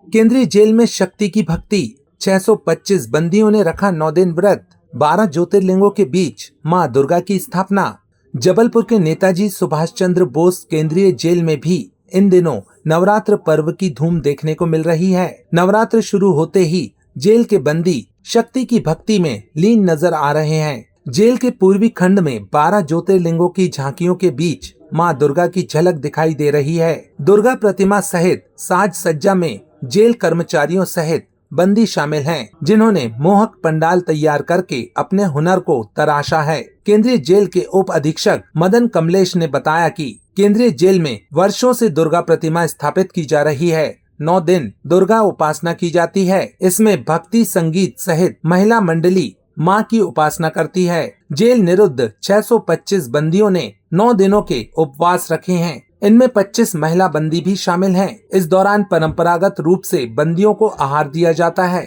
केंद्रीय जेल में शक्ति की भक्ति। 625 बंदियों ने रखा 9 दिन व्रत। 12 ज्योतिर्लिंगों के बीच मां दुर्गा की स्थापना। जबलपुर के नेताजी सुभाष चंद्र बोस केंद्रीय जेल में भी इन दिनों नवरात्र पर्व की धूम देखने को मिल रही है। नवरात्र शुरू होते ही जेल के बंदी शक्ति की भक्ति में लीन नजर आ रहे हैं। जेल के पूर्वी खंड में 12 ज्योतिर्लिंगों की झांकियों के बीच मां दुर्गा की झलक दिखाई दे रही है। दुर्गा प्रतिमा सहित साज सज्जा में जेल कर्मचारियों सहित बंदी शामिल हैं, जिन्होंने मोहक पंडाल तैयार करके अपने हुनर को तराशा है। केंद्रीय जेल के उप अधीक्षक मदन कमलेश ने बताया कि केंद्रीय जेल में वर्षों से दुर्गा प्रतिमा स्थापित की जा रही है। 9 दिन दुर्गा उपासना की जाती है। इसमें भक्ति संगीत सहित महिला मंडली मां की उपासना करती है। जेल निरुद्ध 625 बंदियों ने 9 दिनों के उपवास रखे हैं। इनमें 25 महिला बंदी भी शामिल हैं। इस दौरान परंपरागत रूप से बंदियों को आहार दिया जाता है।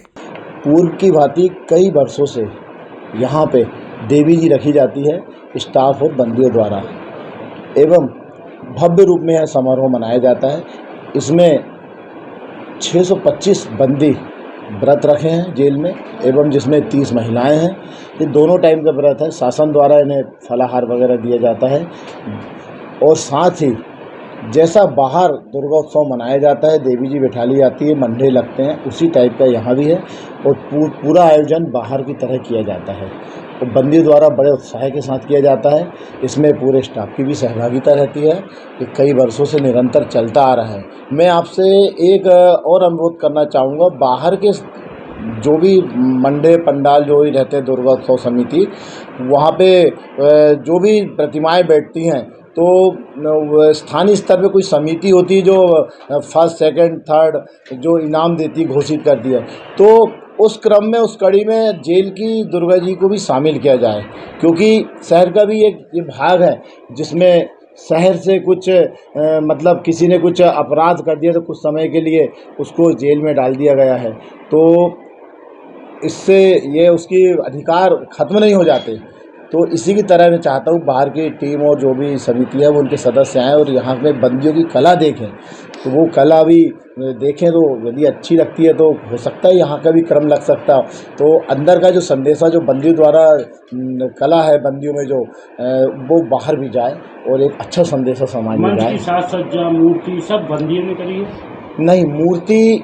पूर्व की भांति कई वर्षों से यहाँ पे देवी जी रखी जाती है स्टाफ और बंदियों द्वारा, एवं भव्य रूप में यह समारोह मनाया जाता है। इसमें 625 बंदी व्रत रखे हैं जेल में, एवं जिसमें 30 महिलाएं हैं। ये दोनों टाइम का व्रत है। शासन द्वारा इन्हें फलाहार वगैरह दिया जाता है, और साथ ही जैसा बाहर दुर्गा उत्सव मनाया जाता है, देवी जी बैठा ली जाती है, मंडे लगते हैं, उसी टाइप का यहाँ भी है। और पूरा आयोजन बाहर की तरह किया जाता है और बंदी द्वारा बड़े उत्साह के साथ किया जाता है। इसमें पूरे स्टाफ की भी सहभागिता रहती है। ये कई वर्षों से निरंतर चलता आ रहा है। मैं आपसे एक और अनुरोध करना चाहूँगा, बाहर के जो भी मंडे पंडाल जो भी रहते हैं दुर्गा उत्सव समिति, वहाँ पे जो भी प्रतिमाएं बैठती हैं, तो स्थानीय स्तर पे कोई समिति होती है जो फर्स्ट सेकंड थर्ड जो इनाम देती घोषित करती है, तो उस क्रम में उस कड़ी में जेल की दुर्गा जी को भी शामिल किया जाए, क्योंकि शहर का भी एक ये भाग है जिसमें शहर से कुछ मतलब किसी ने कुछ अपराध कर दिया तो कुछ समय के लिए उसको जेल में डाल दिया गया है, तो इससे ये उसकी अधिकार ख़त्म नहीं हो जाते। तो इसी की तरह मैं चाहता हूँ बाहर की टीम और जो भी समिति है वो उनके सदस्य आएँ और यहाँ पे बंदियों की कला देखें, तो वो कला भी देखें, तो यदि अच्छी लगती है तो हो सकता है यहाँ का भी क्रम लग सकता है। तो अंदर का जो संदेशा जो बंदियों द्वारा कला है बंदियों में जो वो बाहर भी जाए और एक अच्छा संदेशा समाज में जाए। साज सज्जा मूर्ति सब बंदियों में करी है? नहीं, मूर्ति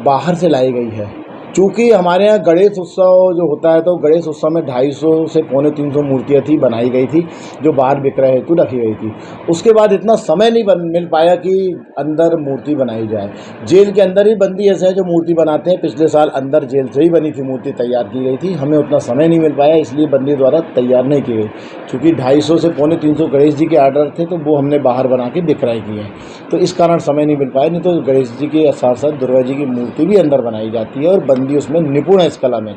बाहर से लाई गई है। चूँकि हमारे यहाँ गणेश उत्सव जो होता है, तो गणेश उत्सव में 250 से पौने 300 मूर्तियाँ थी बनाई गई थी जो बाहर विक्रय हेतु रखी गई थी। उसके बाद इतना समय नहीं मिल पाया कि अंदर मूर्ति बनाई जाए। जेल के अंदर ही बंदी ऐसे हैं जो मूर्ति बनाते हैं। पिछले साल अंदर जेल से ही बनी थी मूर्ति तैयार की गई थी, हमें उतना समय नहीं मिल पाया, इसलिए बंदी द्वारा तैयार नहीं की गई। चूँकि 250 से पौने 300 गणेश जी के आर्डर थे, तो वो हमने बाहर बना के विक्रय किए हैं, तो इस कारण समय नहीं मिल पाया। नहीं तो गणेश जी के साथ साथ दुर्गा जी की मूर्ति भी अंदर बनाई जाती है और बंदी उसमें निपुण है इस कला में।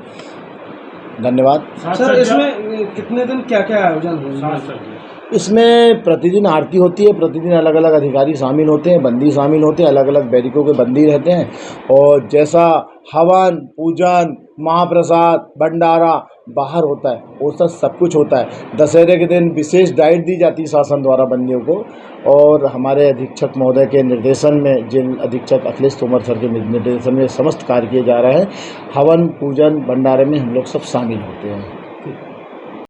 धन्यवाद सर। इसमें कितने दिन क्या क्या आयोजन होंगे? इसमें प्रतिदिन आरती होती है, प्रतिदिन अलग अलग अधिकारी शामिल होते हैं, बंदी शामिल होते हैं, अलग अलग बैरिकों के बंदी रहते हैं, और जैसा हवन पूजन महाप्रसाद भंडारा बाहर होता है वो सब कुछ होता है। दशहरे के दिन विशेष डाइट दी जाती है शासन द्वारा बंदियों को, और हमारे अधीक्षक महोदय के निर्देशन में, जेल अधीक्षक अखिलेश तोमर सर के निर्देशन में समस्त कार्य किए जा रहे हैं। हवन पूजन भंडारे में हम लोग सब शामिल होते हैं।